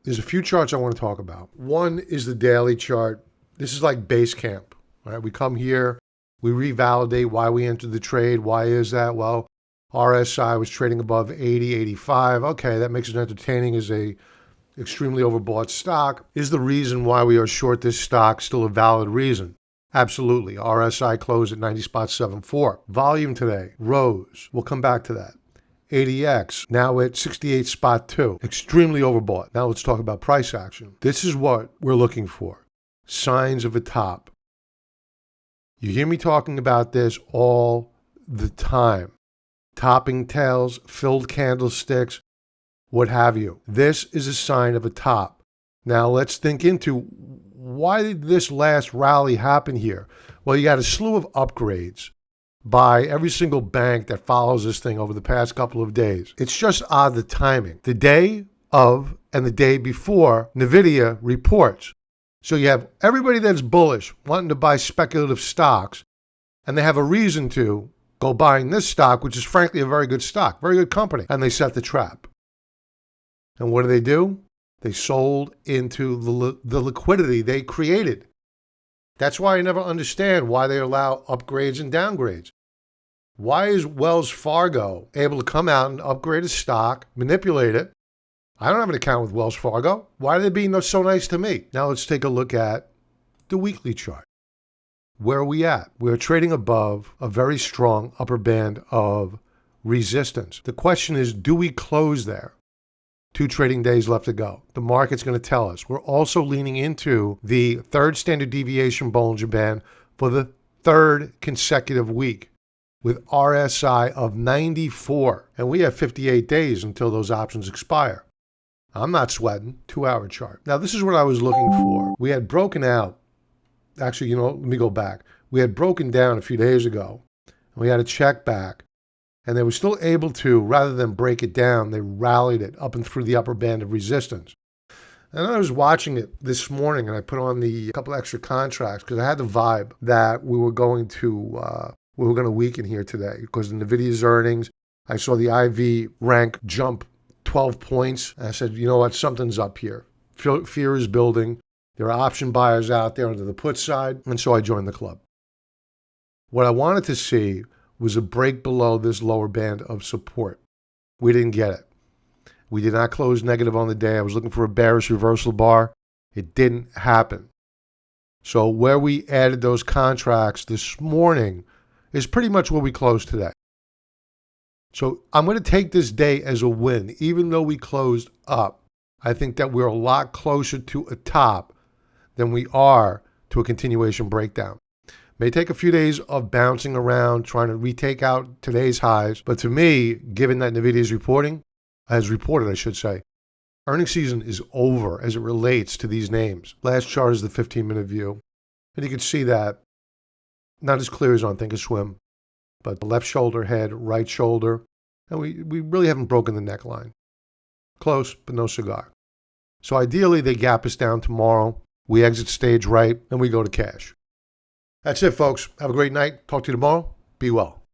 There's a few charts I want to talk about. One is the daily chart. This is like base camp, right? We come here, we revalidate why we entered the trade. Why is that? Well, RSI was trading above 80, 85. Okay, that makes it entertaining as a extremely overbought stock. Is the reason why we are short this stock still a valid reason? Absolutely. RSI closed at 90.74. Volume today rose. We'll come back to that. ADX now at 68.2. Extremely overbought. Now let's talk about price action. This is what we're looking for. Signs of a top. You hear me talking about this all the time. Topping tails, filled candlesticks, what have you. This is a sign of a top. Now let's think into why did this last rally happen here? Well, you got a slew of upgrades by every single bank that follows this thing over the past couple of days. It's just odd the timing. The day of and the day before NVIDIA reports. So you have everybody that's bullish wanting to buy speculative stocks, and they have a reason to go buying this stock, which is frankly a very good stock, very good company, and they set the trap. And what do? They sold into the liquidity they created. That's why I never understand why they allow upgrades and downgrades. Why is Wells Fargo able to come out and upgrade a stock, manipulate it? I don't have an account with Wells Fargo. Why are they being so nice to me? Now let's take a look at the weekly chart. Where are we at? We're trading above a very strong upper band of resistance. The question is, do we close there? 2 trading days left to go. The market's going to tell us. We're also leaning into the third standard deviation Bollinger Band for the 3rd consecutive week with RSI of 94. And we have 58 days until those options expire. I'm not sweating. 2-hour chart. Now, this is what I was looking for. We had broken out. Actually, let me go back. We had broken down a few days ago. And we had a check back. And they were still able to, rather than break it down, they rallied it up and through the upper band of resistance. And I was watching it this morning, and I put on the couple extra contracts because I had the vibe that we were going to weaken here today because of NVIDIA's earnings. I saw the IV rank jump 12 points. And I said, you know what, something's up here. Fear is building. There are option buyers out there on the put side, and so I joined the club. What I wanted to see was a break below this lower band of support. We didn't get it. We did not close negative on the day. I was looking for a bearish reversal bar. It didn't happen. So where we added those contracts this morning is pretty much where we closed today. So I'm going to take this day as a win. Even though we closed up, I think that we're a lot closer to a top than we are to a continuation breakdown. May take a few days of bouncing around, trying to retake out today's highs. But to me, given that NVIDIA is reported, earnings season is over as it relates to these names. Last chart is the 15-minute view. And you can see that, not as clear as on Thinkorswim, but the left shoulder head, right shoulder. And we really haven't broken the neckline. Close, but no cigar. So ideally, they gap us down tomorrow. We exit stage right, and we go to cash. That's it, folks. Have a great night. Talk to you tomorrow. Be well.